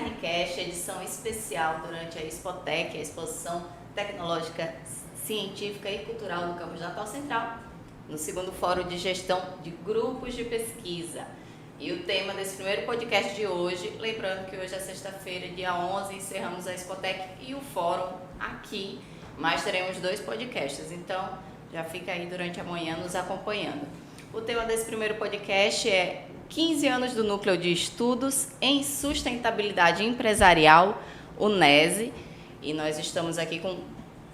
Carnecast, edição especial durante a Expotec, a Exposição Tecnológica, Científica e Cultural no Campus Natal Central, no segundo Fórum de Gestão de Grupos de Pesquisa. E o tema desse primeiro podcast de hoje, lembrando que hoje é sexta-feira, dia 11, encerramos a Expotec e o Fórum aqui, mas teremos 2 podcasts, então já fica aí durante a manhã nos acompanhando. O tema desse primeiro podcast é 15 anos do Núcleo de Estudos em Sustentabilidade Empresarial, o NESE, e nós estamos aqui com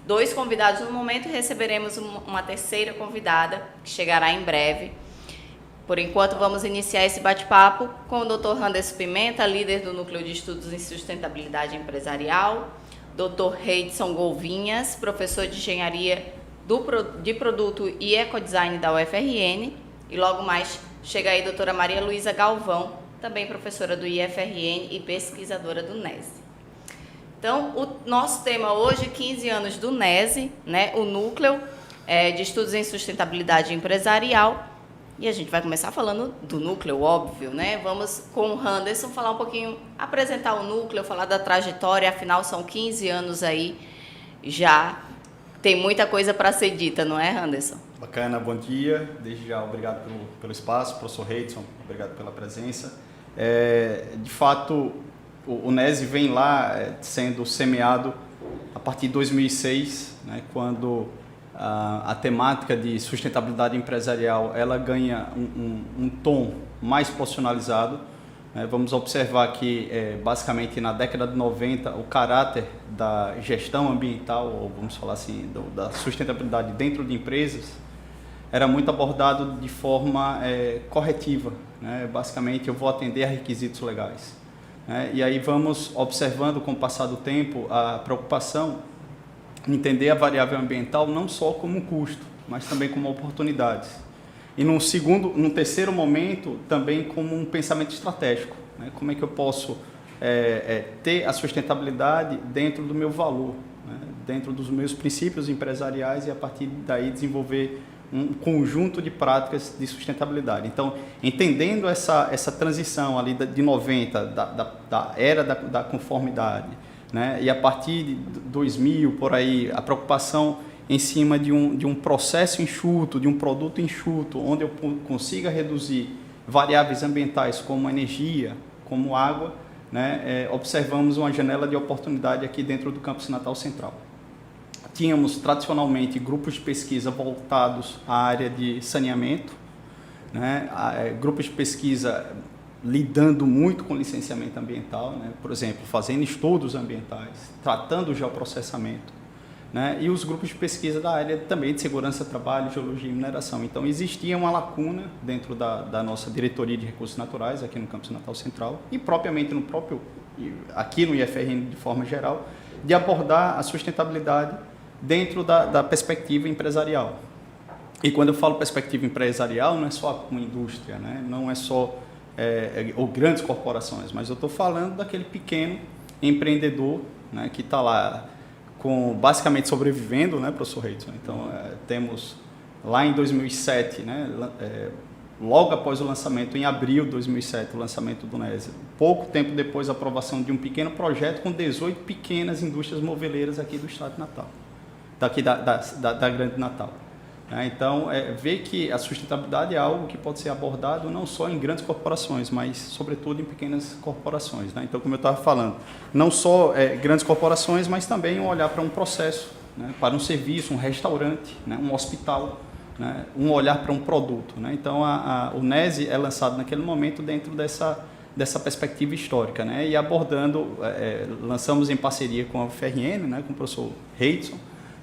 2 convidados no momento e receberemos uma terceira convidada que chegará em breve. Por enquanto, vamos iniciar esse bate-papo com o Dr. Anderson Pimenta, líder do Núcleo de Estudos em Sustentabilidade Empresarial, Dr. Reidson Golvinhas, professor de Engenharia de Produto e Ecodesign da UFRN, e logo mais chega aí a doutora Maria Luísa Galvão, também professora do IFRN e pesquisadora do NESE. Então, o nosso tema hoje, 15 anos do NESE, né, o Núcleo de Estudos em Sustentabilidade Empresarial, e a gente vai começar falando do núcleo, óbvio, né? Vamos com o Anderson falar um pouquinho, apresentar o núcleo, falar da trajetória, afinal são 15 anos aí, já tem muita coisa para ser dita, não é, Anderson? Bacana, bom dia. Desde já, obrigado pelo espaço, professor Reidson, obrigado pela presença. De fato, o NESE vem lá sendo semeado a partir de 2006, né, quando a temática de sustentabilidade empresarial ela ganha um tom mais profissionalizado. Vamos observar que, basicamente, na década de 90, o caráter da gestão ambiental, ou vamos falar assim, da sustentabilidade dentro de empresas, era muito abordado de forma corretiva, né? Basicamente, eu vou atender a requisitos legais, né? E aí vamos observando, com o passar do tempo, a preocupação em entender a variável ambiental não só como um custo, mas também como oportunidades. E num terceiro momento, também como um pensamento estratégico, né? Como é que eu posso ter a sustentabilidade dentro do meu valor, né? Dentro dos meus princípios empresariais, e a partir daí desenvolver um conjunto de práticas de sustentabilidade. Então, entendendo essa transição ali de 90, da era da conformidade, né? E a partir de 2000, por aí, a preocupação em cima de um processo enxuto, de um produto enxuto, onde eu consiga reduzir variáveis ambientais como energia, como água, né? Observamos uma janela de oportunidade aqui dentro do Campus Natal Central. Tínhamos, tradicionalmente, grupos de pesquisa voltados à área de saneamento, né? Grupos de pesquisa lidando muito com licenciamento ambiental, né? Por exemplo, fazendo estudos ambientais, tratando o geoprocessamento, né? E os grupos de pesquisa da área também de segurança, trabalho, geologia e mineração. Então, existia uma lacuna dentro da nossa diretoria de recursos naturais, aqui no Campus Natal Central, e propriamente aqui no IFRN de forma geral, de abordar a sustentabilidade dentro da perspectiva empresarial. E quando eu falo perspectiva empresarial, não é só uma indústria, né? Não é só ou grandes corporações, mas eu estou falando daquele pequeno empreendedor, né, que está lá basicamente sobrevivendo, né, professor Reidson? Então, temos lá em 2007, né, logo após o lançamento, em abril de 2007, o lançamento do NESE, pouco tempo depois a aprovação de um pequeno projeto com 18 pequenas indústrias moveleiras aqui do estado de Natal, daqui da Grande Natal. Então, ver que a sustentabilidade é algo que pode ser abordado não só em grandes corporações, mas, sobretudo, em pequenas corporações, né? Então, como eu estava falando, não só grandes corporações, mas também um olhar para um processo, né? Para um serviço, um restaurante, né? Um hospital, né? Um olhar para um produto, né? Então, o NESE é lançado naquele momento dentro dessa perspectiva histórica, né? E abordando, lançamos em parceria com a UFRN, né? Com o professor Reidson,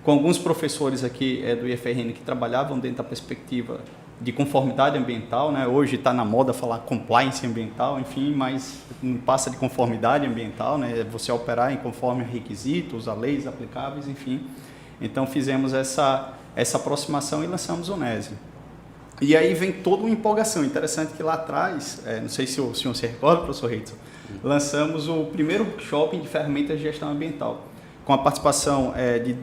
com alguns professores aqui do IFRN que trabalhavam dentro da perspectiva de conformidade ambiental, né? Hoje está na moda falar compliance ambiental, enfim, mas não passa de conformidade ambiental, né? Você operar em conforme a requisitos, a leis aplicáveis, enfim. Então, fizemos essa aproximação e lançamos o NESE. E aí vem toda uma empolgação. Interessante que lá atrás, não sei se o senhor se recorda, professor Reidson, lançamos o primeiro workshop de ferramentas de gestão ambiental, com a participação de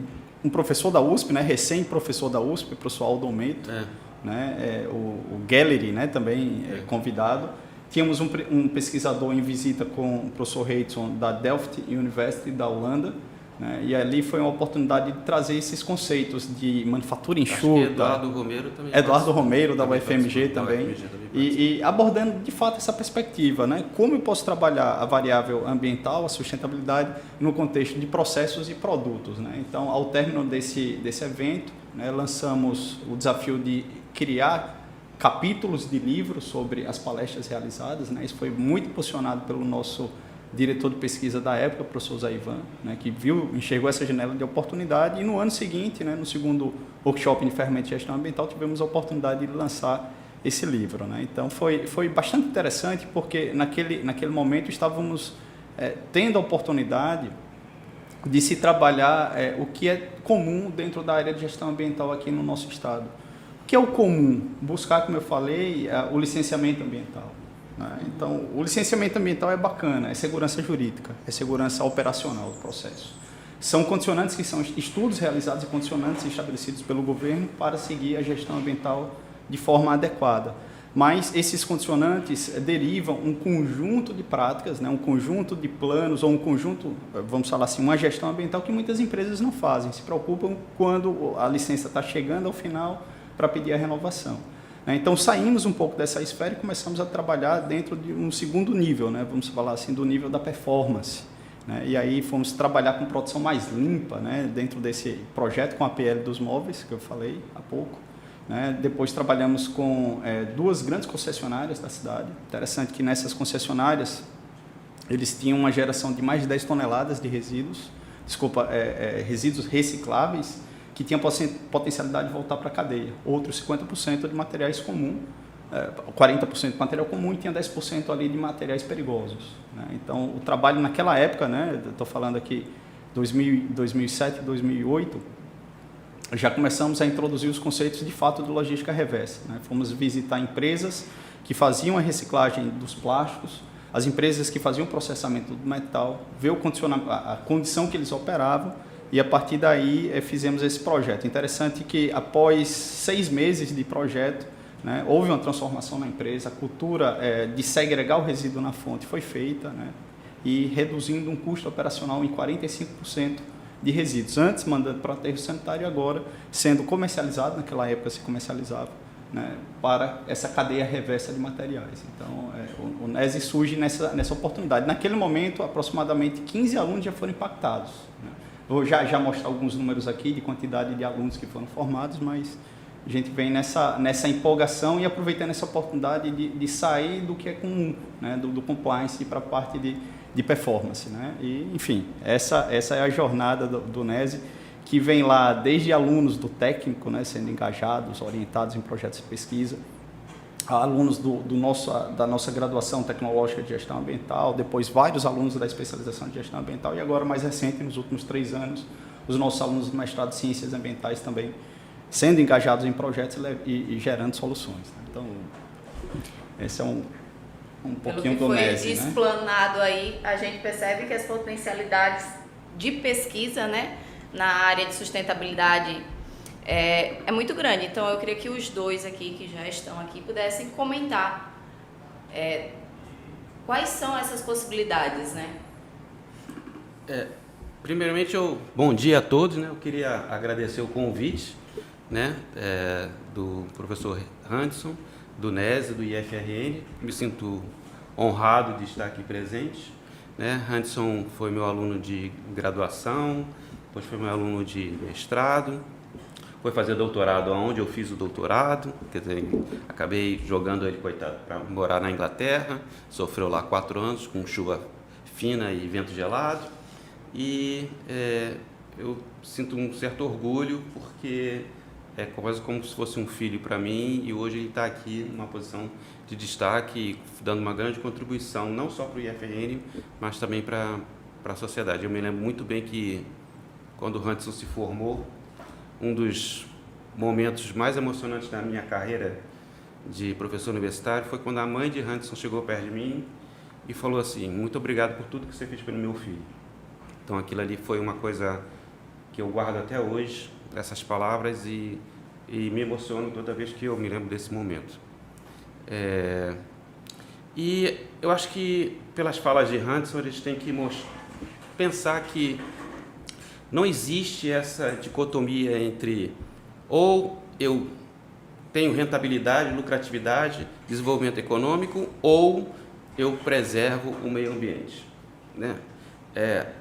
um professor da USP, né, recém-professor da USP, o professor Aldo Meito, né, o Gallery, né, também convidado. Tínhamos um pesquisador em visita com o professor Heidson da Delft University da Holanda, né? E ali foi uma oportunidade de trazer esses conceitos de manufatura enxuta. Eduardo Romero também. Eduardo Romero da UFMG também. E abordando de fato essa perspectiva, né? Como eu posso trabalhar a variável ambiental, a sustentabilidade, no contexto de processos e produtos, né? Então, ao término desse evento, né, lançamos o desafio de criar capítulos de livros sobre as palestras realizadas, né? Isso foi muito impulsionado pelo nosso diretor de pesquisa da época, o professor Zaivan, né, que enxergou essa janela de oportunidade, e no ano seguinte, né, no segundo workshop em ferramenta de gestão ambiental, tivemos a oportunidade de lançar esse livro, né? Então foi bastante interessante, porque naquele momento estávamos tendo a oportunidade de se trabalhar o que é comum dentro da área de gestão ambiental aqui no nosso estado. O que é o comum? Buscar, como eu falei, o licenciamento ambiental. Então, o licenciamento ambiental é bacana, é segurança jurídica, é segurança operacional do processo. São condicionantes que são estudos realizados e condicionantes estabelecidos pelo governo para seguir a gestão ambiental de forma adequada. Mas esses condicionantes derivam um conjunto de práticas, né, um conjunto de planos ou um conjunto, vamos falar assim, uma gestão ambiental que muitas empresas não fazem, se preocupam quando a licença está chegando ao final para pedir a renovação. Então, saímos um pouco dessa esfera e começamos a trabalhar dentro de um segundo nível, né? Vamos falar assim, do nível da performance. Né? E aí fomos trabalhar com produção mais limpa, né? Dentro desse projeto com a PL dos móveis, que eu falei há pouco. Né? Depois trabalhamos com duas grandes concessionárias da cidade. Interessante que nessas concessionárias eles tinham uma geração de mais de 10 toneladas de resíduos, resíduos recicláveis, que tinha potencialidade de voltar para a cadeia. Outros 50% de materiais comuns, 40% de material comum e tinha 10% ali de materiais perigosos. Né? Então, o trabalho naquela época, né, estou falando aqui 2007, 2008, já começamos a introduzir os conceitos de fato de logística reversa. Né? Fomos visitar empresas que faziam a reciclagem dos plásticos, as empresas que faziam o processamento do metal, ver a condição que eles operavam, e a partir daí fizemos esse projeto. Interessante que após 6 meses de projeto, né, houve uma transformação na empresa, a cultura de segregar o resíduo na fonte foi feita, né, e reduzindo um custo operacional em 45% de resíduos. Antes mandando para o aterro sanitário e agora sendo comercializado, naquela época se comercializava, né, para essa cadeia reversa de materiais. Então, o NESE surge nessa oportunidade. Naquele momento, aproximadamente 15 alunos já foram impactados. Né. Vou já mostrar alguns números aqui de quantidade de alunos que foram formados, mas a gente vem nessa empolgação e aproveitando essa oportunidade de sair do que é comum, né, do compliance para a parte de performance. Né? E, enfim, essa é a jornada do NESE, que vem lá desde alunos do técnico, né, sendo engajados, orientados em projetos de pesquisa, a alunos da nossa graduação tecnológica de gestão ambiental, depois vários alunos da especialização de gestão ambiental e agora, mais recente, nos últimos 3 anos, os nossos alunos do mestrado de ciências ambientais também sendo engajados em projetos e gerando soluções. Né? Então, esse é um pouquinho do NESE. Pelo que foi explanado aí, a gente percebe que as potencialidades de pesquisa, né, na área de sustentabilidade é muito grande. Então, eu queria que os dois aqui, que já estão aqui, pudessem comentar quais são essas possibilidades, né? Primeiramente, bom dia a todos, né? Eu queria agradecer o convite, né, do professor Handson, do NESE, do IFRN. Me sinto honrado de estar aqui presente. Né? Handson foi meu aluno de graduação, depois foi meu aluno de mestrado, foi fazer doutorado onde eu fiz o doutorado, quer dizer, acabei jogando ele, coitado, para morar na Inglaterra, sofreu lá 4 anos com chuva fina e vento gelado, e eu sinto um certo orgulho porque é quase como se fosse um filho para mim, e hoje ele está aqui numa posição de destaque, dando uma grande contribuição, não só para o IFRN, mas também para a sociedade. Eu me lembro muito bem que quando o Handson se formou, um dos momentos mais emocionantes da minha carreira de professor universitário foi quando a mãe de Handson chegou perto de mim e falou assim: muito obrigado por tudo que você fez pelo meu filho. Então aquilo ali foi uma coisa que eu guardo até hoje, essas palavras, e me emociono toda vez que eu me lembro desse momento. E eu acho que, pelas falas de Hudson, a gente tem que pensar que não existe essa dicotomia entre ou eu tenho rentabilidade, lucratividade, desenvolvimento econômico, ou eu preservo o meio ambiente, né?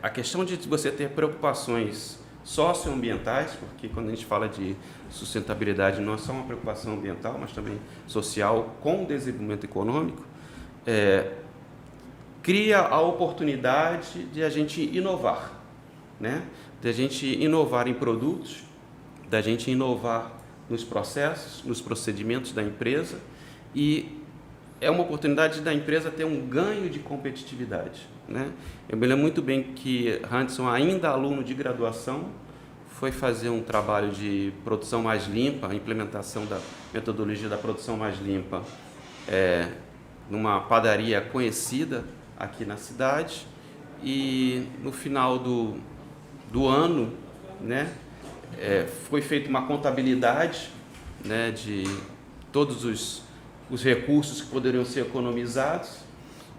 A questão de você ter preocupações socioambientais, porque quando a gente fala de sustentabilidade não é só uma preocupação ambiental, mas também social com o desenvolvimento econômico, cria a oportunidade de a gente inovar, né? De a gente inovar em produtos, da gente inovar nos processos, nos procedimentos da empresa, e é uma oportunidade da empresa ter um ganho de competitividade, né? Eu me lembro muito bem que Hudson, ainda aluno de graduação, foi fazer um trabalho de produção mais limpa, a implementação da metodologia da produção mais limpa, numa padaria conhecida aqui na cidade, e no final do ano, né, foi feita uma contabilidade, né, de todos os recursos que poderiam ser economizados,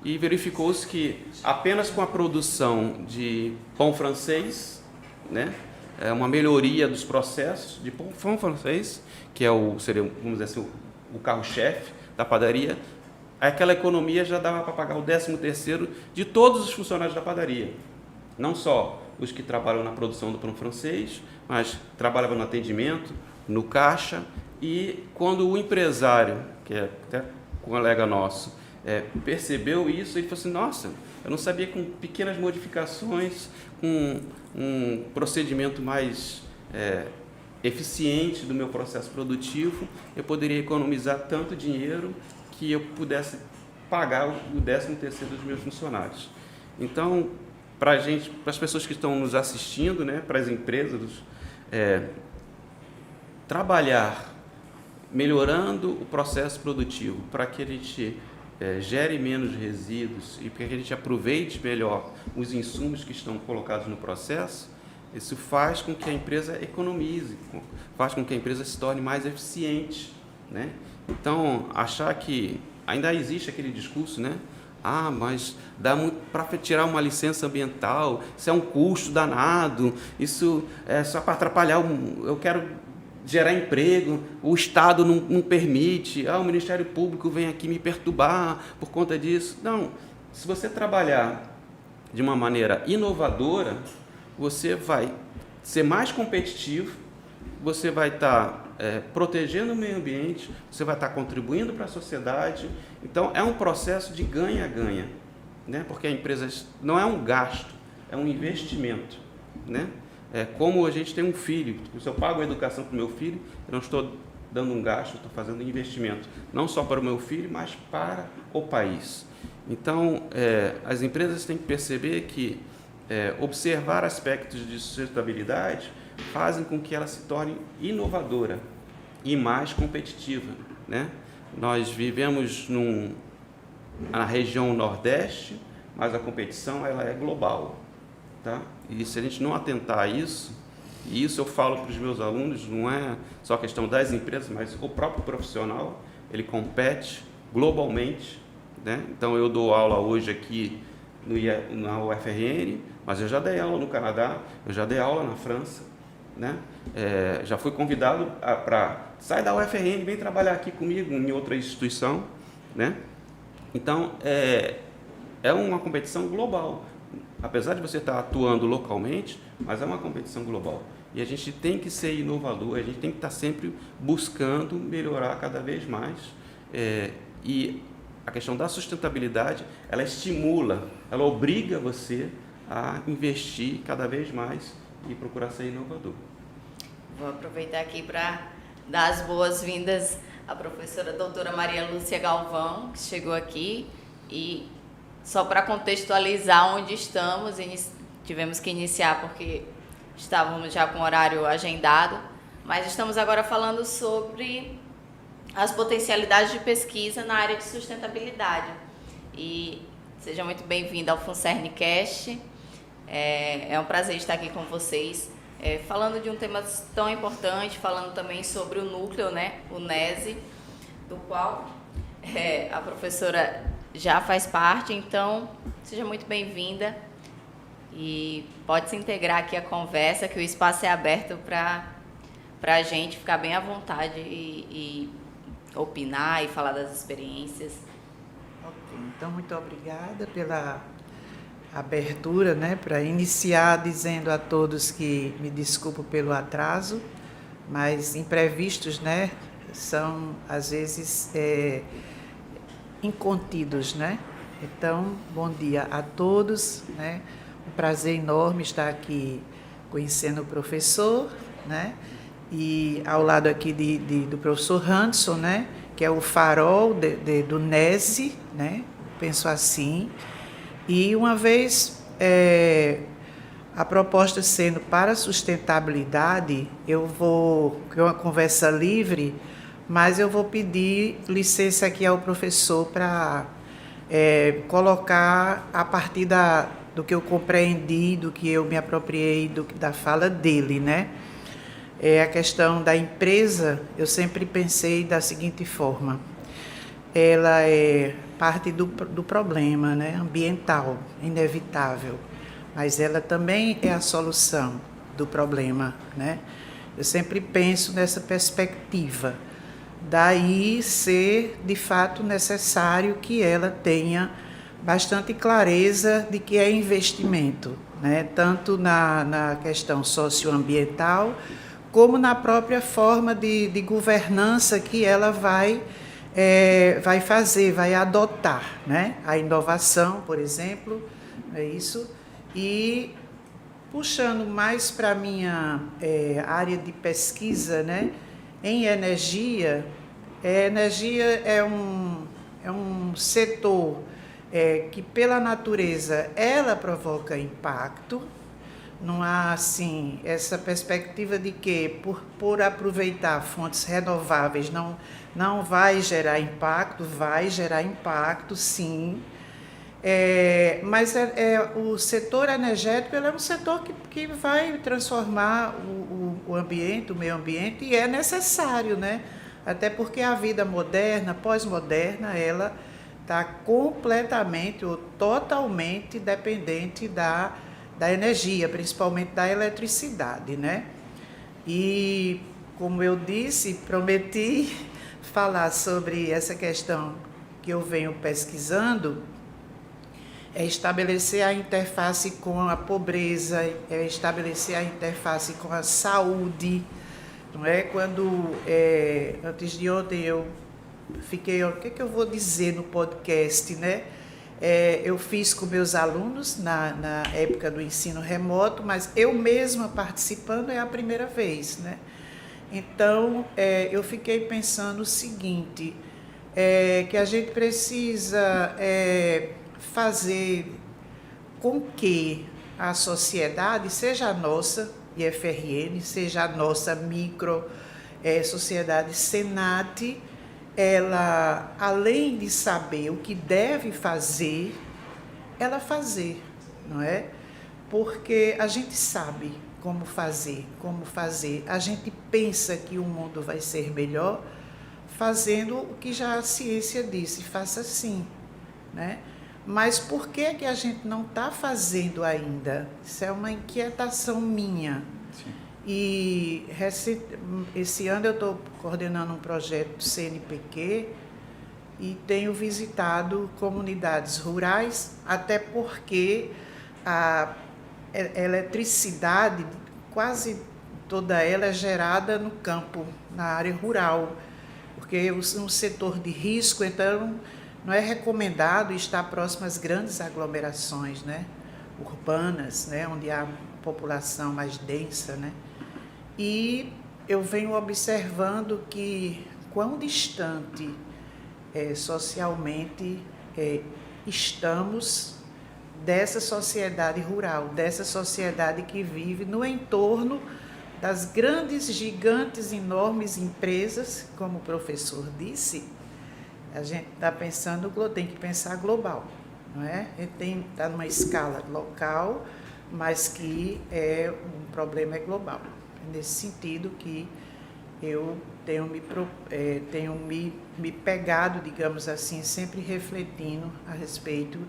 e verificou-se que apenas com a produção de pão francês, né, uma melhoria dos processos de pão francês, que seria, vamos dizer assim, o carro-chefe da padaria, aquela economia já dava para pagar o 13º de todos os funcionários da padaria, não só os que trabalham na produção do pão francês, mas trabalhavam no atendimento, no caixa, e quando o empresário, que é até um colega nosso, percebeu isso, ele falou assim: nossa, eu não sabia que com pequenas modificações, com um procedimento mais eficiente do meu processo produtivo, eu poderia economizar tanto dinheiro que eu pudesse pagar o 13º dos meus funcionários. Então, para a gente, para as pessoas que estão nos assistindo, né, para as empresas, trabalhar melhorando o processo produtivo para que a gente gere menos resíduos e para que a gente aproveite melhor os insumos que estão colocados no processo, isso faz com que a empresa economize, faz com que a empresa se torne mais eficiente, né? Então, achar que ainda existe aquele discurso, né? Mas dá muito para tirar uma licença ambiental, isso é um custo danado, isso é só para atrapalhar, eu quero gerar emprego, o Estado não permite, o Ministério Público vem aqui me perturbar por conta disso. Não, se você trabalhar de uma maneira inovadora, você vai ser mais competitivo, você vai estar protegendo o meio ambiente, você vai estar contribuindo para a sociedade. Então, é um processo de ganha-ganha, né? Porque a empresa não é um gasto, é um investimento, né? Como a gente tem um filho, se eu pago a educação para o meu filho, eu não estou dando um gasto, estou fazendo um investimento, não só para o meu filho, mas para o país. Então, as empresas têm que perceber que observar aspectos de sustentabilidade fazem com que ela se torne inovadora e mais competitiva, né? Nós vivemos na região Nordeste, mas a competição ela é global, tá? E se a gente não atentar a isso, e isso eu falo para os meus alunos, não é só questão das empresas, mas o próprio profissional, ele compete globalmente, né? Então, eu dou aula hoje aqui na UFRN, mas eu já dei aula no Canadá, eu já dei aula na França, né? Já fui convidado para sair da UFRN, vem trabalhar aqui comigo em outra instituição, né? Então, é uma competição global. Apesar de você estar atuando localmente, mas é uma competição global. E a gente tem que ser inovador, a gente tem que estar sempre buscando melhorar cada vez mais. E a questão da sustentabilidade, ela estimula, ela obriga você a investir cada vez mais e procurar ser inovador. Vou aproveitar aqui para dar as boas-vindas à professora doutora Maria Lúcia Galvão, que chegou aqui, e só para contextualizar onde estamos, tivemos que iniciar porque estávamos já com o horário agendado, mas estamos agora falando sobre as potencialidades de pesquisa na área de sustentabilidade. E seja muito bem-vinda ao FUNCERNcast. É um prazer estar aqui com vocês, falando de um tema tão importante, falando também sobre o núcleo, né, o NESE, do qual a professora já faz parte, então seja muito bem-vinda e pode se integrar aqui à conversa, que o espaço é aberto para a gente ficar bem à vontade e opinar e falar das experiências. Ok, então muito obrigada pela abertura, né, para iniciar dizendo a todos que me desculpo pelo atraso, mas imprevistos, né, são às vezes incontidos, né? Então, bom dia a todos, né? Um prazer enorme estar aqui conhecendo o professor, né? E ao lado aqui do professor Handson, né? Que é o farol do NESE, né? Penso assim. E uma vez a proposta sendo para a sustentabilidade, eu vou, que é uma conversa livre, mas eu vou pedir licença aqui ao professor para colocar a partir do que eu compreendi, do que eu me apropriei da fala dele, né? A questão da empresa, eu sempre pensei da seguinte forma: ela é parte do problema, né? Ambiental, inevitável, mas ela também é a solução do problema, né? Eu sempre penso nessa perspectiva. Daí ser, de fato, necessário que ela tenha bastante clareza de que é investimento, né? Tanto na questão socioambiental, como na própria forma de governança que ela vai fazer, vai adotar, né? A inovação, por exemplo, é isso. E puxando mais para a minha área de pesquisa, né? Em energia, energia é um setor que, pela natureza, ela provoca impacto. Não há, assim, essa perspectiva de que, por aproveitar fontes renováveis, não vai gerar impacto, sim. Mas o setor energético ele é um setor que vai transformar o ambiente, o meio ambiente, e é necessário, né? Até porque a vida moderna, pós-moderna, ela está completamente ou totalmente dependente da energia, principalmente da eletricidade, né? E, como eu disse, prometi falar sobre essa questão que eu venho pesquisando, estabelecer a interface com a pobreza, estabelecer a interface com a saúde, não é? Quando, antes de ontem, eu fiquei, o que eu vou dizer no podcast, né? Eu fiz com meus alunos na época do ensino remoto, mas eu mesma participando é a primeira vez, né? Então, eu fiquei pensando o seguinte, que a gente precisa fazer com que a sociedade, seja a nossa IFRN, seja a nossa sociedade Senat, ela, além de saber o que deve fazer, ela fazer, não é? Porque a gente sabe como fazer, a gente pensa que o mundo vai ser melhor fazendo o que já a ciência disse, faça assim, né? Mas por que a gente não está fazendo ainda? Isso é uma inquietação minha. Sim. E esse ano eu estou coordenando um projeto do CNPq e tenho visitado comunidades rurais, até porque a eletricidade, quase toda ela é gerada no campo, na área rural, porque é um setor de risco, então não é recomendado estar próximo às grandes aglomerações, né, urbanas, né, onde há população mais densa, né? E eu venho observando que quão distante socialmente estamos dessa sociedade rural, dessa sociedade que vive no entorno das grandes, gigantes, enormes empresas, como o professor disse. A gente está pensando, tem que pensar global, não é? A gente está numa escala local, mas que o problema é global. É nesse sentido que eu tenho me pegado, digamos assim, sempre refletindo a respeito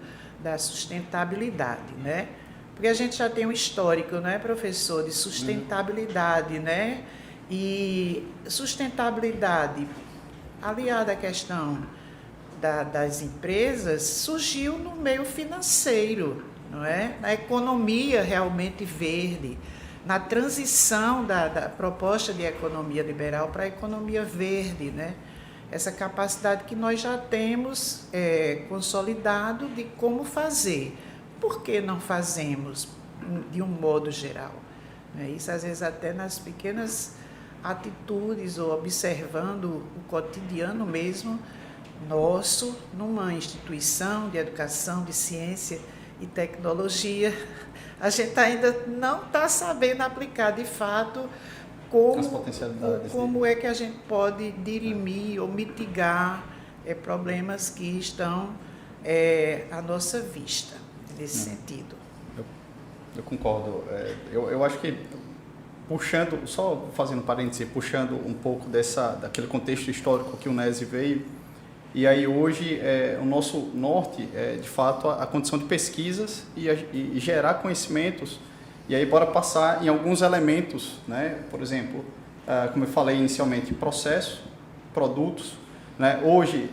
da sustentabilidade, né? Porque a gente já tem um histórico, né, professor, de sustentabilidade, né? E sustentabilidade, aliada à questão das empresas, surgiu no meio financeiro, não é? Na economia realmente verde, na transição da proposta de economia liberal para a economia verde, né? Essa capacidade que nós já temos consolidado de como fazer. Por que não fazemos de um modo geral? Isso, às vezes, até nas pequenas atitudes ou observando o cotidiano mesmo nosso, numa instituição de educação, de ciência e tecnologia, a gente ainda não está sabendo aplicar de fato como é que a gente pode dirimir ou mitigar problemas que estão à nossa vista, nesse sentido. Eu concordo. Eu acho que, puxando, só fazendo parênteses, puxando um pouco daquele contexto histórico que o NESE veio, e aí hoje o nosso norte é, de fato, a condição de pesquisas e gerar conhecimentos. E aí, bora passar em alguns elementos, né? Por exemplo, como eu falei inicialmente, processo, produtos. Né? Hoje,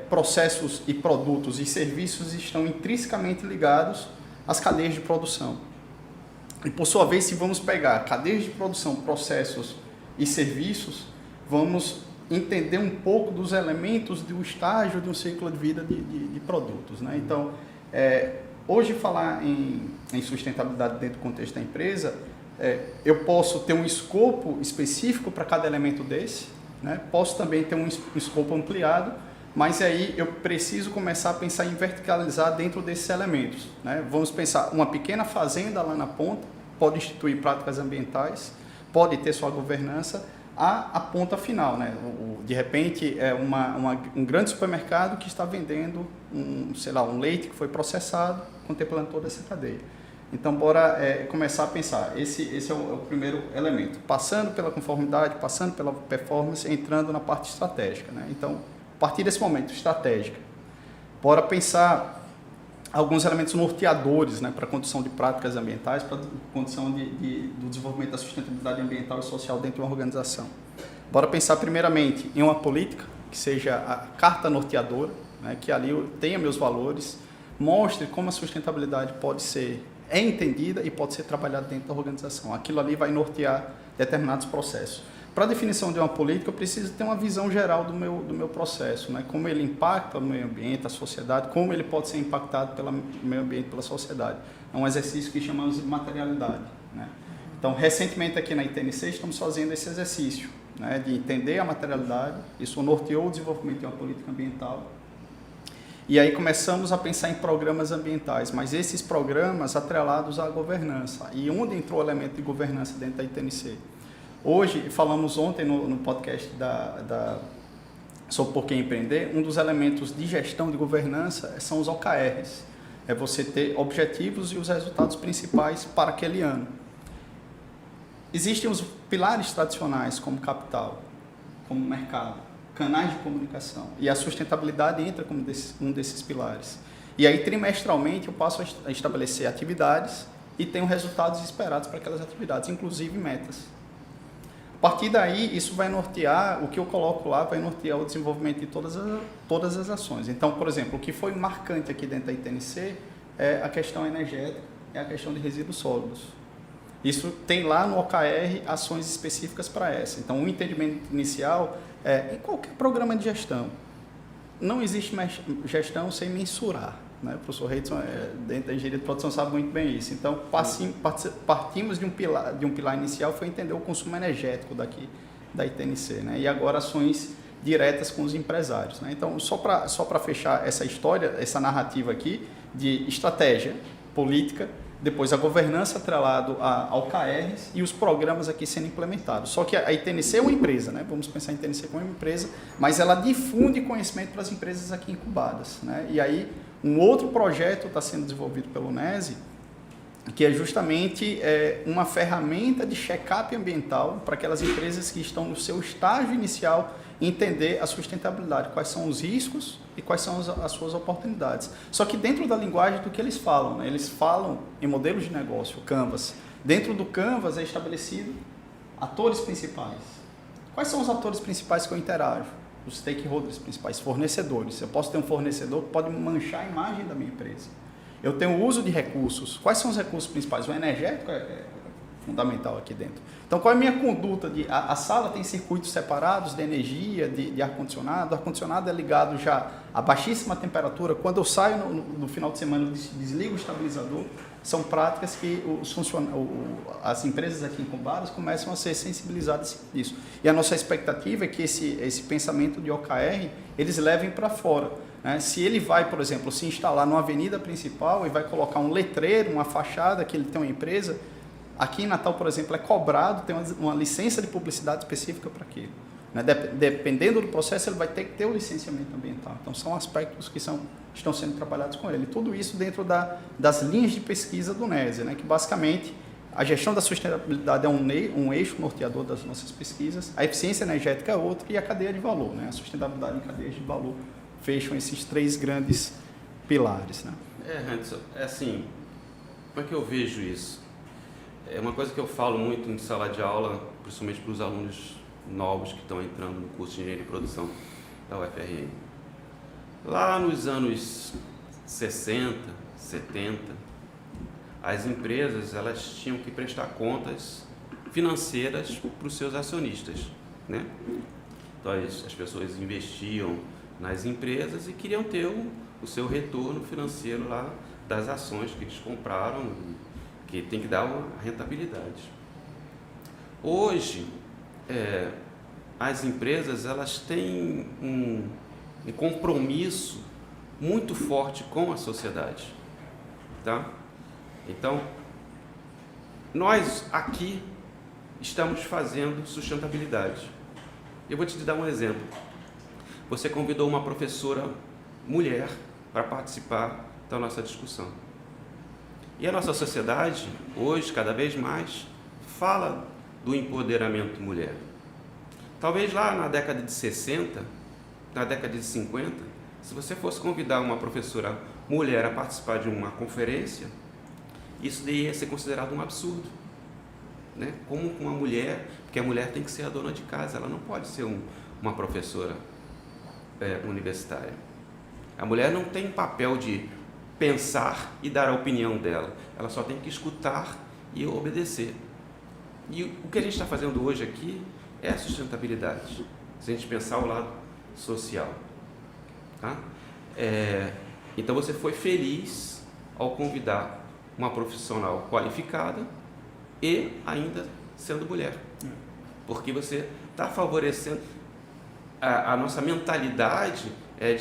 processos e produtos e serviços estão intrinsecamente ligados às cadeias de produção. E, por sua vez, se vamos pegar cadeias de produção, processos e serviços, vamos entender um pouco dos elementos do estágio de um ciclo de vida de produtos. Né? Então, hoje, falar em sustentabilidade dentro do contexto da empresa, eu posso ter um escopo específico para cada elemento desse, né? Posso também ter um escopo ampliado, mas aí eu preciso começar a pensar em verticalizar dentro desses elementos. Né? Vamos pensar, uma pequena fazenda lá na ponta pode instituir práticas ambientais, pode ter sua governança, a ponta final. Né? De repente, um grande supermercado que está vendendo um leite que foi processado, contemplando toda essa cadeia. Então, bora começar a pensar. Esse é o primeiro elemento. Passando pela conformidade, passando pela performance, entrando na parte estratégica. Né? Então, a partir desse momento, estratégica, bora pensar alguns elementos norteadores, né, para a condução de práticas ambientais, para a condução do desenvolvimento da sustentabilidade ambiental e social dentro de uma organização. Bora pensar primeiramente em uma política que seja a carta norteadora, né, que ali tenha meus valores, mostre como a sustentabilidade é entendida e pode ser trabalhada dentro da organização. Aquilo ali vai nortear determinados processos. Para a definição de uma política, eu preciso ter uma visão geral do meu processo, né? Como ele impacta o meio ambiente, a sociedade, como ele pode ser impactado pelo meio ambiente, pela sociedade. É um exercício que chamamos de materialidade. Né? Então, recentemente aqui na ITNC, estamos fazendo esse exercício, né? De entender a materialidade, isso norteou o desenvolvimento de uma política ambiental. E aí começamos a pensar em programas ambientais, mas esses programas atrelados à governança. E onde entrou o elemento de governança dentro da ITNC? Hoje, falamos ontem no podcast sobre por que empreender, um dos elementos de gestão de governança são os OKRs. É você ter objetivos e os resultados principais para aquele ano. Existem os pilares tradicionais, como capital, como mercado, canais de comunicação, e a sustentabilidade entra como um desses pilares. E aí, trimestralmente, eu passo a estabelecer atividades e tenho resultados esperados para aquelas atividades, inclusive metas. A partir daí, isso vai nortear, o que eu coloco lá vai nortear o desenvolvimento de todas as ações. Então, por exemplo, o que foi marcante aqui dentro da ITNC é a questão energética, é a questão de resíduos sólidos. Isso tem lá no OKR ações específicas para essa. Então, o entendimento inicial em qualquer programa de gestão, não existe gestão sem mensurar. Né? O professor Reidson, dentro da engenharia de produção, sabe muito bem isso. Então, partimos de um pilar inicial, foi entender o consumo energético daqui da ITNC. Né? E agora ações diretas com os empresários. Né? Então, só para fechar essa história, essa narrativa aqui de estratégia, política, depois a governança atrelado ao OKRs e os programas aqui sendo implementados. Só que a ITNC é uma empresa, né? Vamos pensar em ITNC como uma empresa, mas ela difunde conhecimento para as empresas aqui incubadas. Né? E aí, um outro projeto está sendo desenvolvido pelo NESE, que é justamente uma ferramenta de check-up ambiental para aquelas empresas que estão no seu estágio inicial entender a sustentabilidade, quais são os riscos e quais são as suas oportunidades. Só que dentro da linguagem do que eles falam, né? Eles falam em modelos de negócio, Canvas. Dentro do Canvas é estabelecido atores principais. Quais são os atores principais que eu interajo? Os stakeholders principais, fornecedores. Eu posso ter um fornecedor que pode manchar a imagem da minha empresa. Eu tenho o uso de recursos. Quais são os recursos principais? O energético é fundamental aqui dentro. Então, qual é a minha conduta? A sala tem circuitos separados de energia, de ar-condicionado. O ar-condicionado é ligado já a baixíssima temperatura. Quando eu saio no final de semana, eu desligo o estabilizador. São práticas que as empresas aqui em Cambaras começam a ser sensibilizadas nisso. E a nossa expectativa é que esse pensamento de OKR, eles levem para fora. Né? Se ele vai, por exemplo, se instalar numa avenida principal e vai colocar um letreiro, uma fachada que ele tem uma empresa, aqui em Natal, por exemplo, é cobrado, tem uma licença de publicidade específica para aquilo. Né? Dependendo do processo, ele vai ter que ter o licenciamento ambiental. Então, são aspectos que estão sendo trabalhados com ele. Tudo isso dentro das linhas de pesquisa do NESE, né? Que basicamente a gestão da sustentabilidade é um eixo norteador das nossas pesquisas, a eficiência energética é outro e a cadeia de valor. Né? A sustentabilidade em cadeias de valor fecham esses 3 grandes pilares. Né? Hanson, assim, como é que eu vejo isso? É uma coisa que eu falo muito em sala de aula, principalmente para os alunos novos que estão entrando no curso de Engenharia de Produção da UFRN. Lá nos anos 60, 70, as empresas elas tinham que prestar contas financeiras para os seus acionistas, né? Então as pessoas investiam nas empresas e queriam ter o seu retorno financeiro lá das ações que eles compraram, que tem que dar uma rentabilidade. Hoje, as empresas elas têm um compromisso muito forte com a sociedade, tá? Então, nós aqui estamos fazendo sustentabilidade. Eu vou te dar um exemplo. Você convidou uma professora mulher para participar da nossa discussão. E a nossa sociedade, hoje, cada vez mais, fala do empoderamento mulher. Talvez lá na década de 60, na década de 50, se você fosse convidar uma professora mulher a participar de uma conferência, isso ia ser considerado um absurdo. Né? Como uma mulher, porque a mulher tem que ser a dona de casa, ela não pode ser uma professora universitária. A mulher não tem papel de pensar e dar a opinião dela, ela só tem que escutar e obedecer. E o que a gente está fazendo hoje aqui é a sustentabilidade, se a gente pensar o lado social. Tá? Então você foi feliz ao convidar uma profissional qualificada e ainda sendo mulher, porque você está favorecendo a nossa mentalidade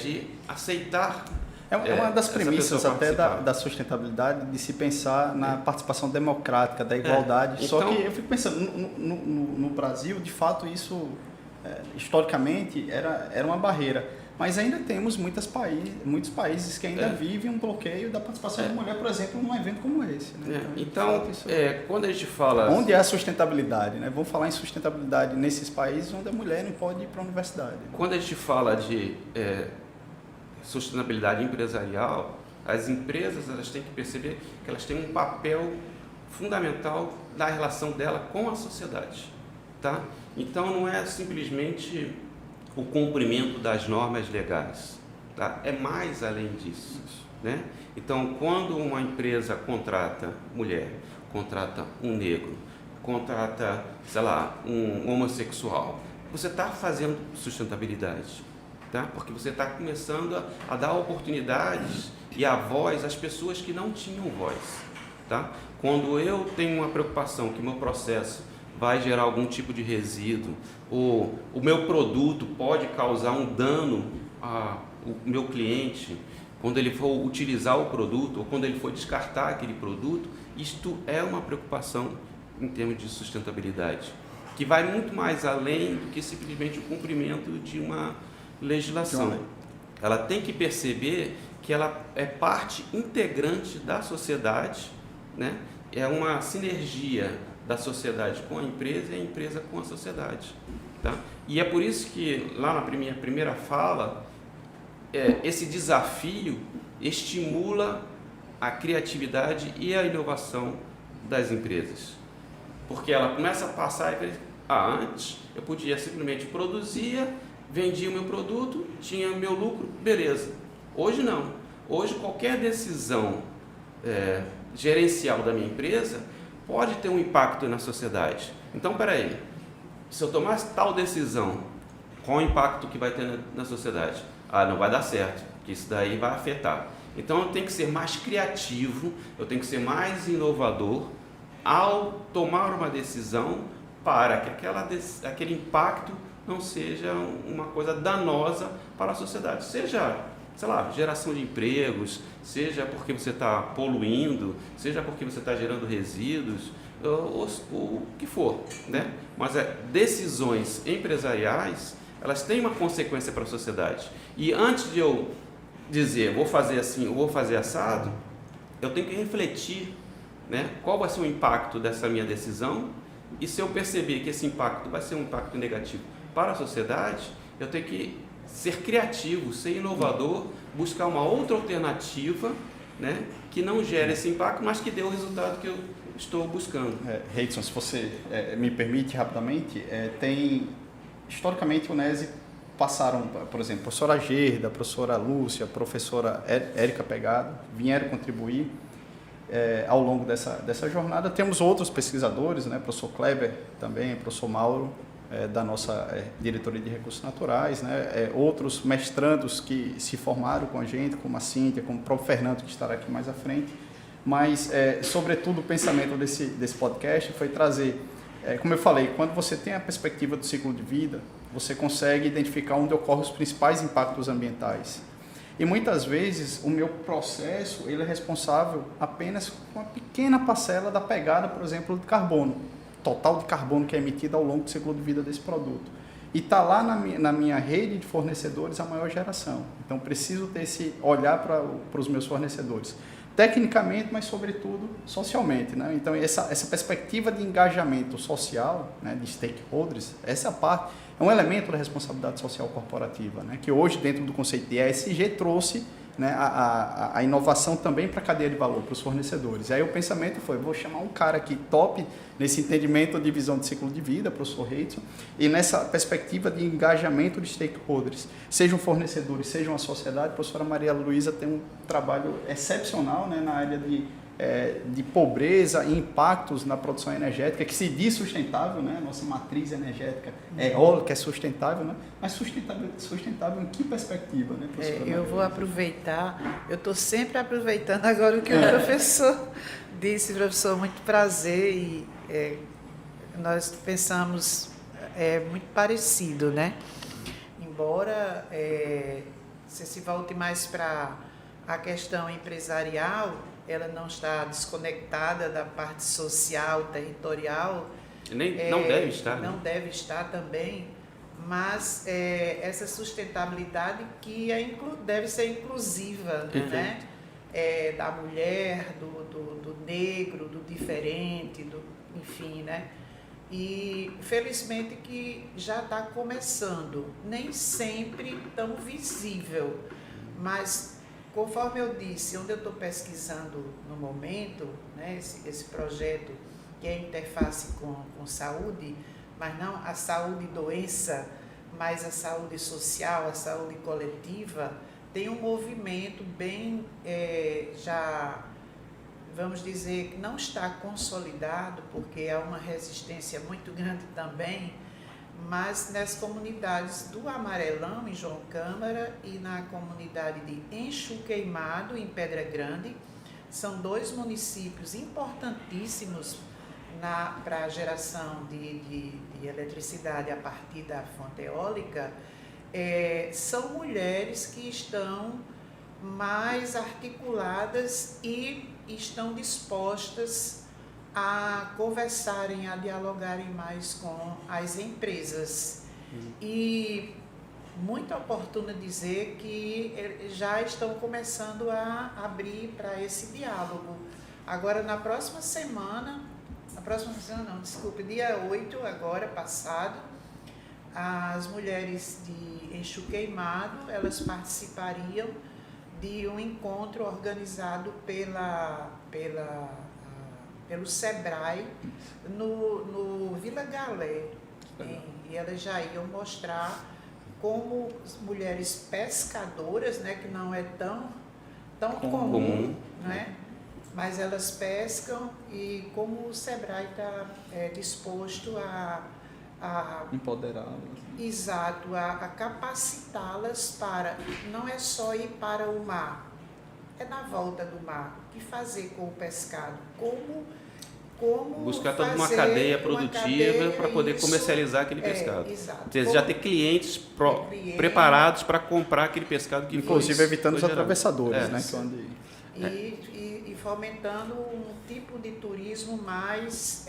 de aceitar. É uma das premissas até da sustentabilidade, de se pensar na participação democrática, da igualdade. Então, só que eu fico pensando, no Brasil, de fato, isso historicamente era uma barreira. Mas ainda temos muitos países que ainda vivem um bloqueio da participação da mulher, por exemplo, num evento como esse. Né? Então, quando a gente fala... Onde é a sustentabilidade? Né? Vamos falar em sustentabilidade nesses países onde a mulher não pode ir para a universidade. Né? Quando a gente fala de sustentabilidade empresarial, as empresas elas têm que perceber que elas têm um papel fundamental na relação dela com a sociedade. Tá? Então, não é simplesmente o cumprimento das normas legais, tá? É mais além disso, né? Então, quando uma empresa contrata mulher, contrata um negro, contrata, sei lá, um homossexual, você está fazendo sustentabilidade, tá? Porque você está começando a dar oportunidades e a voz às pessoas que não tinham voz, tá? Quando eu tenho uma preocupação que meu processo vai gerar algum tipo de resíduo, ou o meu produto pode causar um dano ao meu cliente, quando ele for utilizar o produto, ou quando ele for descartar aquele produto, isto é uma preocupação em termos de sustentabilidade, que vai muito mais além do que simplesmente o cumprimento de uma legislação. Ela tem que perceber que ela é parte integrante da sociedade, né? é uma sinergia da sociedade com a empresa e a empresa com a sociedade. Tá? E é por isso que, lá na minha primeira fala, esse desafio estimula a criatividade e a inovação das empresas. Porque ela começa a passar e antes eu podia simplesmente produzir, vendia o meu produto, tinha o meu lucro, beleza. Hoje não. Hoje qualquer decisão gerencial da minha empresa pode ter um impacto na sociedade. Então, peraí, se eu tomar tal decisão, qual o impacto que vai ter na sociedade? Não vai dar certo, porque isso daí vai afetar. Então, eu tenho que ser mais criativo, eu tenho que ser mais inovador ao tomar uma decisão para que aquele impacto não seja uma coisa danosa para a sociedade. Seja, sei lá, geração de empregos, seja porque você está poluindo, seja porque você está gerando resíduos, ou o que for, né? Mas decisões empresariais, elas têm uma consequência para a sociedade. E antes de eu dizer, vou fazer assim ou vou fazer assado, eu tenho que refletir, né, qual vai ser o impacto dessa minha decisão, e se eu perceber que esse impacto vai ser um impacto negativo para a sociedade, eu tenho que ser criativo, ser inovador, buscar uma outra alternativa, né, que não gere esse impacto, mas que dê o resultado que eu estou buscando. Reidson, se você me permite rapidamente, tem, historicamente, o NESE passaram, por exemplo, a professora Gerda, a professora Lúcia, a professora Érica Pegado, vieram contribuir ao longo dessa jornada. Temos outros pesquisadores, né, professor Kleber também, professor Mauro, da nossa diretoria de recursos naturais, né, outros mestrandos que se formaram com a gente, como a Cíntia, como o próprio Fernando, que estará aqui mais à frente. Mas, sobretudo, o pensamento desse podcast foi trazer, como eu falei, quando você tem a perspectiva do ciclo de vida, você consegue identificar onde ocorrem os principais impactos ambientais. E muitas vezes o meu processo ele é responsável apenas com uma pequena parcela da pegada, por exemplo, de carbono, total de carbono que é emitido ao longo do ciclo de vida desse produto. E está lá na minha rede de fornecedores a maior geração. Então, preciso ter esse olhar para os meus fornecedores. Tecnicamente, mas sobretudo socialmente, né? Então, essa perspectiva de engajamento social, né, de stakeholders, essa parte é um elemento da responsabilidade social corporativa, né, que hoje, dentro do conceito de ESG, trouxe, né, a inovação também para a cadeia de valor, para os fornecedores. E aí o pensamento foi, vou chamar um cara aqui top nesse entendimento de visão de ciclo de vida, professor Reidson, e nessa perspectiva de engajamento de stakeholders, sejam fornecedores, sejam a sociedade. A professora Maria Luísa tem um trabalho excepcional, né, na área de pobreza e impactos na produção energética, que se diz sustentável, né? Nossa matriz energética eólica é sustentável, né? Mas sustentável em que perspectiva, né, professora? Eu vou aproveitar, eu estou sempre aproveitando agora o que o professor disse. Professor, muito prazer, e nós pensamos muito parecido, né? Embora você se volte mais para a questão empresarial, ela não está desconectada da parte social, territorial. Não deve estar. Não deve estar também, mas essa sustentabilidade que deve ser inclusiva, né? Da mulher, do negro, do diferente, enfim, né? E felizmente que já está começando, nem sempre tão visível, mas conforme eu disse, onde eu estou pesquisando no momento, né, esse projeto que é interface com saúde, mas não a saúde e doença, mas a saúde social, a saúde coletiva, tem um movimento bem, já, vamos dizer, que não está consolidado, porque há uma resistência muito grande também, mas nas comunidades do Amarelão, em João Câmara, e na comunidade de Enxu Queimado, em Pedra Grande, são 2 municípios importantíssimos para a geração de eletricidade a partir da fonte eólica. São mulheres que estão mais articuladas e estão dispostas a conversarem, a dialogarem mais com as empresas. E muito oportuno dizer que já estão começando a abrir para esse diálogo, Agora, na próxima semana não, desculpe, dia 8, agora, passado, as mulheres de Exu Queimado, elas participariam de um encontro organizado pelo SEBRAE no Vila Galé. E elas já iam mostrar como as mulheres pescadoras, né, que não é tão comum, né, mas elas pescam, e como o SEBRAE está disposto a empoderá-las. Exato, a capacitá-las para, não é só ir para o mar, é na volta do mar, o que fazer com o pescado, como buscar toda uma cadeia produtiva para poder comercializar aquele pescado. Exato. Você já ter clientes preparados para comprar aquele pescado que inclusive evitando os gerado. atravessadores, né? E fomentando um tipo de turismo mais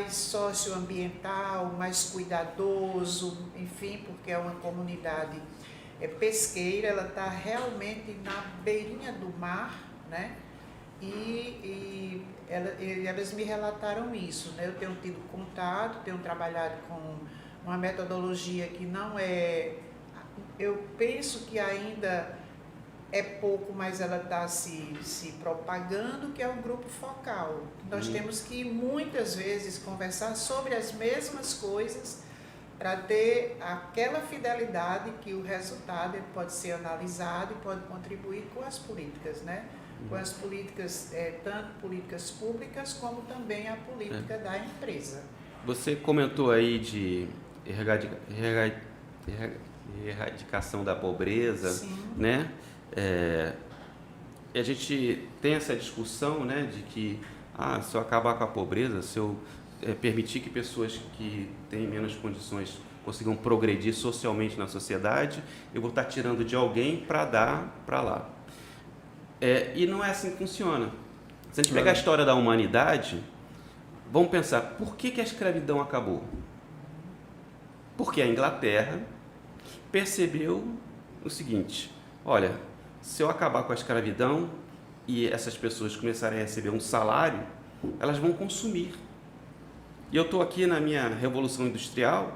socioambiental, mais cuidadoso, enfim, porque é uma comunidade pesqueira, ela está realmente na beirinha do mar, né? E elas me relataram isso, né? Eu tenho tido contato, tenho trabalhado com uma metodologia que não é... Eu penso que ainda é pouco, mas ela está se propagando, que é um grupo focal. Nós temos que, muitas vezes, conversar sobre as mesmas coisas para ter aquela fidelidade que o resultado pode ser analisado e pode contribuir com as políticas, né? Com as políticas, tanto políticas públicas, como também a política da empresa. Você comentou aí de erradicação da pobreza, Sim. né? E a gente tem essa discussão, né, de que se eu acabar com a pobreza, se eu permitir que pessoas que têm menos condições consigam progredir socialmente na sociedade, eu vou estar tirando de alguém para dar para lá. E não é assim que funciona. Se a gente pegar a história da humanidade, vamos pensar, por que a escravidão acabou? Porque a Inglaterra percebeu o seguinte: olha, se eu acabar com a escravidão e essas pessoas começarem a receber um salário, elas vão consumir. E eu estou aqui na minha Revolução Industrial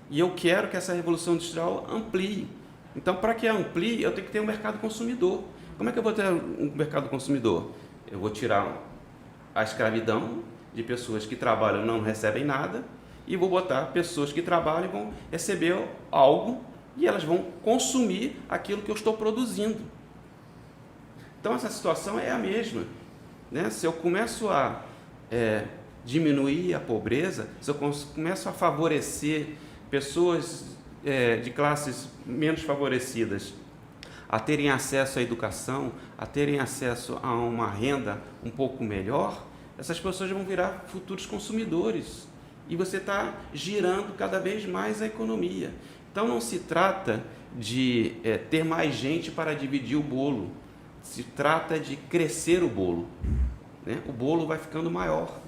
e eu quero que essa Revolução Industrial amplie. Então, para que amplie, eu tenho que ter um mercado consumidor. Como é que eu vou ter um mercado consumidor? Eu vou tirar a escravidão de pessoas que trabalham e não recebem nada e vou botar pessoas que trabalham e vão receber algo e elas vão consumir aquilo que eu estou produzindo. Então, essa situação é a mesma, né? Se eu começo a diminuir a pobreza, se eu começo a favorecer pessoas de classes menos favorecidas a terem acesso à educação, a terem acesso a uma renda um pouco melhor, essas pessoas vão virar futuros consumidores e você está girando cada vez mais a economia. Então, não se trata de ter mais gente para dividir o bolo, se trata de crescer o bolo, né? O bolo vai ficando maior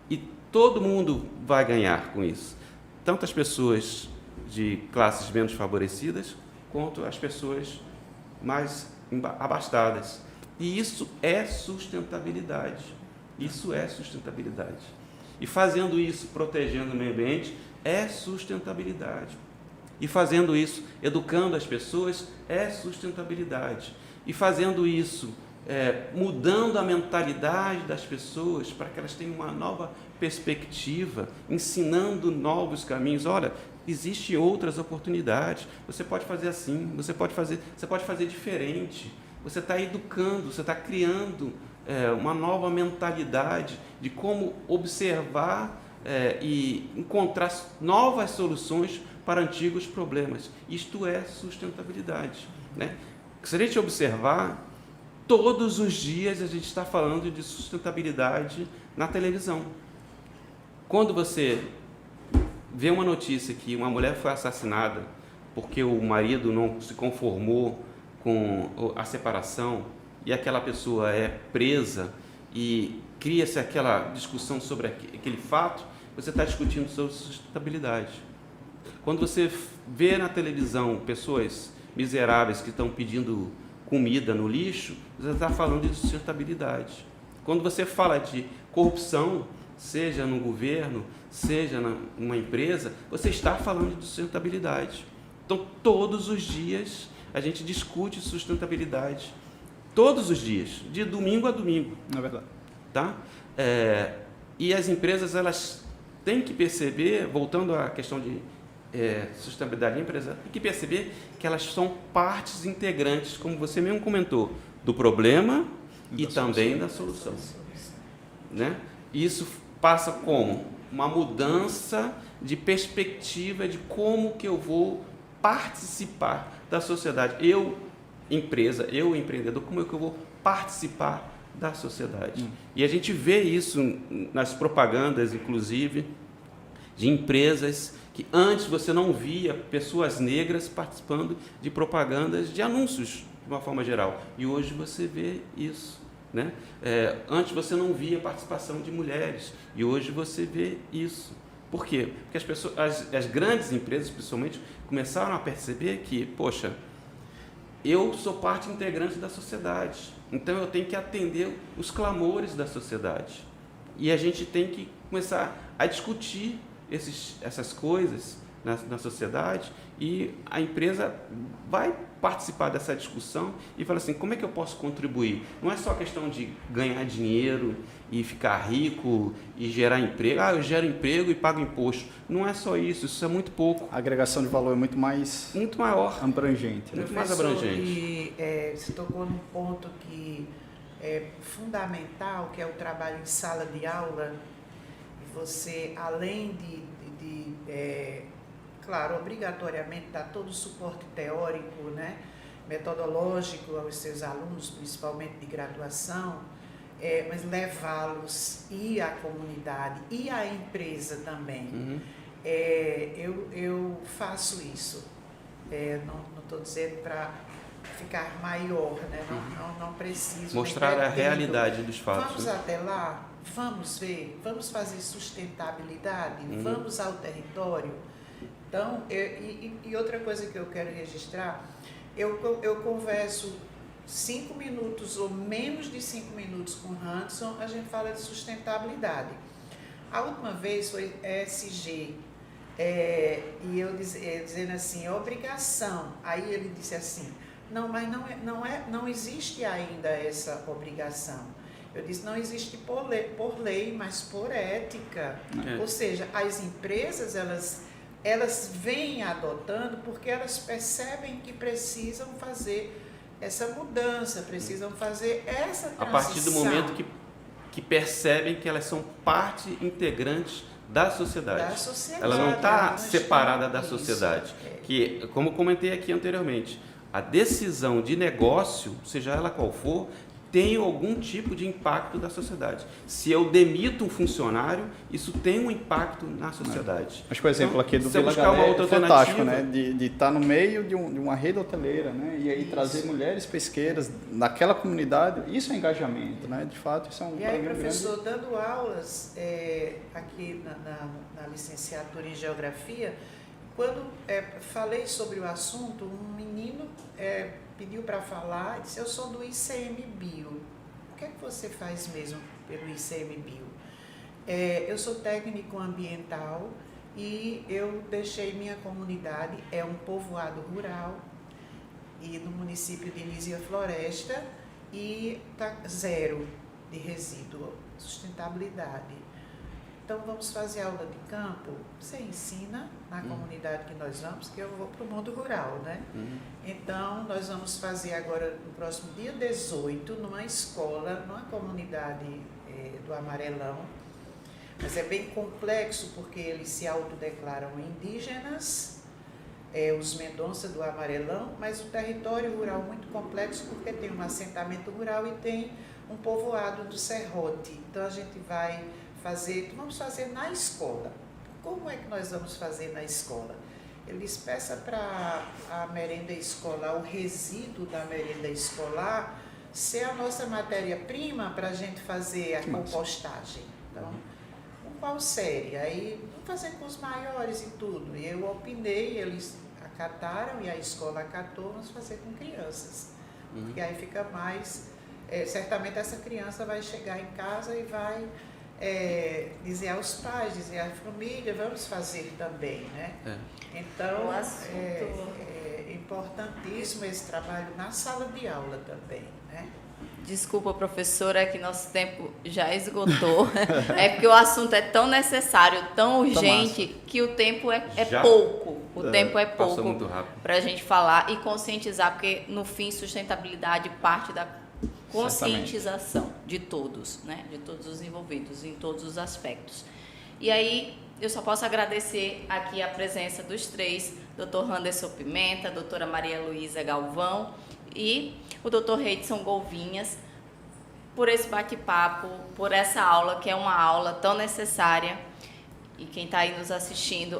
e todo mundo vai ganhar com isso, tanto as pessoas de classes menos favorecidas quanto as pessoas mais abastadas. E isso é sustentabilidade. Isso é sustentabilidade. E fazendo isso, protegendo o meio ambiente, é sustentabilidade. E fazendo isso, educando as pessoas, é sustentabilidade. E fazendo isso, mudando a mentalidade das pessoas para que elas tenham uma nova perspectiva, ensinando novos caminhos. Olha, existem outras oportunidades, você pode fazer assim, você pode fazer diferente. Você está educando, você está criando uma nova mentalidade de como observar e encontrar novas soluções para antigos problemas. Isto é sustentabilidade, né? Se a gente observar, todos os dias a gente está falando de sustentabilidade na televisão. Quando você vê uma notícia que uma mulher foi assassinada porque o marido não se conformou com a separação e aquela pessoa é presa e cria-se aquela discussão sobre aquele fato, você está discutindo sobre sustentabilidade. Quando você vê na televisão pessoas miseráveis que estão pedindo comida no lixo, você está falando de sustentabilidade. Quando você fala de corrupção, seja no governo, seja numa empresa, você está falando de sustentabilidade. Então, todos os dias a gente discute sustentabilidade. Todos os dias, de domingo a domingo. Não é verdade. Tá? E as empresas, elas têm que perceber, voltando à questão de sustentabilidade da empresa, tem que perceber que elas são partes integrantes, como você mesmo comentou, do problema e também da solução. Né? Isso passa como uma mudança de perspectiva de como que eu vou participar da sociedade. Eu, empresa, eu, empreendedor, como é que eu vou participar da sociedade? E a gente vê isso nas propagandas, inclusive, de empresas que antes você não via pessoas negras participando de propagandas de anúncios, de uma forma geral. E hoje você vê isso. Né? Antes você não via participação de mulheres e hoje você vê isso. Por quê? Porque as grandes empresas, principalmente, começaram a perceber que, poxa, eu sou parte integrante da sociedade, então eu tenho que atender os clamores da sociedade. E a gente tem que começar a discutir essas coisas na sociedade, e a empresa vai participar dessa discussão e fala assim, como é que eu posso contribuir? Não é só questão de ganhar dinheiro e ficar rico e gerar emprego. Eu gero emprego e pago imposto. Não é só isso, isso é muito pouco. A agregação de valor é muito maior, abrangente. Muito mais abrangente. E você tocou num ponto que é fundamental, que é o trabalho em sala de aula. E você, além claro, obrigatoriamente dar todo o suporte teórico, né, metodológico aos seus alunos, principalmente de graduação, mas levá-los e à comunidade e à empresa também. Eu faço isso. Não estou dizendo para ficar maior, né? Não preciso. Mostrar a realidade dos fatos. Vamos até lá, vamos ver, vamos fazer sustentabilidade, vamos ao território. Então, e outra coisa que eu quero registrar, eu converso 5 minutos ou menos de 5 minutos com o Hanson, a gente fala de sustentabilidade. A última vez foi ESG, e eu dizendo assim, é obrigação. Aí ele disse assim, não, mas não existe ainda essa obrigação. Eu disse, não existe por lei, mas por ética. Ou seja, as empresas, elas vêm adotando porque elas percebem que precisam fazer essa mudança, precisam fazer essa transição. A partir do momento que percebem que elas são parte integrante da sociedade. Ela não está separada da sociedade. Que, como comentei aqui anteriormente, a decisão de negócio, seja ela qual for, tem algum tipo de impacto da sociedade. Se eu demito um funcionário, isso tem um impacto na sociedade. Acho que o exemplo aqui do Vila Galé é fantástico, né? De estar no meio de uma rede hoteleira, né? E aí trazer mulheres pesqueiras naquela comunidade, isso é engajamento, né? De fato, isso é um... E aí, professor, dando aulas aqui na licenciatura em Geografia, quando falei sobre o assunto, um menino pediu para falar e disse, eu sou do ICMBio. O que é que você faz mesmo pelo ICMBio? Eu sou técnico ambiental e eu deixei minha comunidade, é um povoado rural, e no município de Nísia Floresta, e está zero de resíduo, sustentabilidade. Então, vamos fazer aula de campo, você ensina na comunidade que nós vamos, que eu vou para o mundo rural, né? Então, nós vamos fazer agora, no próximo dia 18, numa escola, numa comunidade do Amarelão, mas é bem complexo, porque eles se autodeclaram indígenas, os Mendonça do Amarelão, mas o território rural muito complexo, porque tem um assentamento rural e tem um povoado do Serrote. Então, a gente vamos fazer na escola. Como é que nós vamos fazer na escola? Eles peçam para a merenda escolar, o resíduo da merenda escolar, ser a nossa matéria-prima para a gente fazer a compostagem. Então, qual série? Aí, vamos fazer com os maiores e tudo. E eu opinei, eles acataram e a escola acatou, vamos fazer com crianças. E aí fica mais certamente essa criança vai chegar em casa e vai dizer aos pais, dizer à família, vamos fazer também, né? Então, é importantíssimo esse trabalho na sala de aula também, né? Desculpa, professora, é que nosso tempo já esgotou. É porque o assunto é tão necessário, tão urgente, que o tempo é pouco. O tempo é pouco para a gente falar e conscientizar, porque no fim sustentabilidade parte da conscientização de todos, né? De todos os envolvidos em todos os aspectos. E aí eu só posso agradecer aqui a presença dos três, Dr. Anderson Pimenta, doutora Maria Luísa Galvão e o Dr. Reidson Golvinhas, por esse bate-papo, por essa aula, que é uma aula tão necessária. E quem está aí nos assistindo,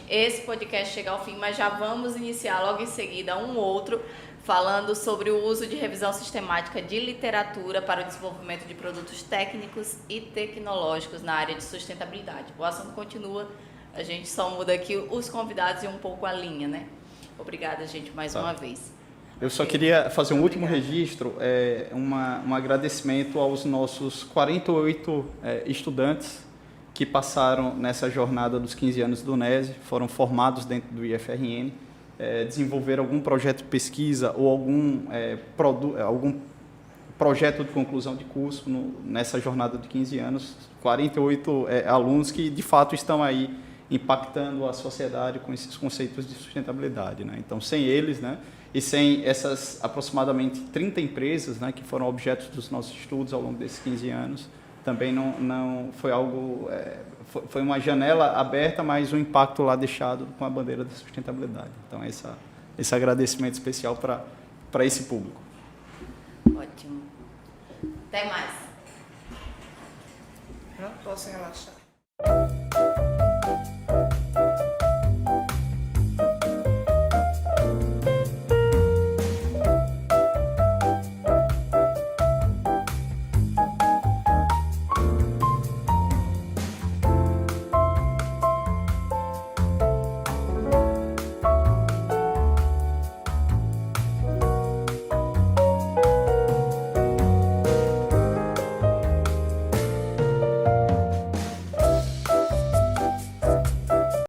esse podcast chega ao fim, mas já vamos iniciar logo em seguida um outro, falando sobre o uso de revisão sistemática de literatura para o desenvolvimento de produtos técnicos e tecnológicos na área de sustentabilidade. O assunto continua, a gente só muda aqui os convidados e um pouco a linha, né? Obrigada, gente, mais uma vez. Eu só queria fazer um último registro, um agradecimento aos nossos 48 estudantes que passaram nessa jornada dos 15 anos do NESE, foram formados dentro do IFRN, desenvolveram algum projeto de pesquisa ou algum projeto de conclusão de curso nessa jornada de 15 anos, 48 alunos que de fato estão aí impactando a sociedade com esses conceitos de sustentabilidade, né? Então, sem eles, né, e sem essas aproximadamente 30 empresas, né, que foram objetos dos nossos estudos ao longo desses 15 anos, também não foi algo, foi uma janela aberta, mas um impacto lá deixado com a bandeira da sustentabilidade. Então, esse agradecimento especial para esse público. Ótimo. Até mais. Pronto, posso relaxar.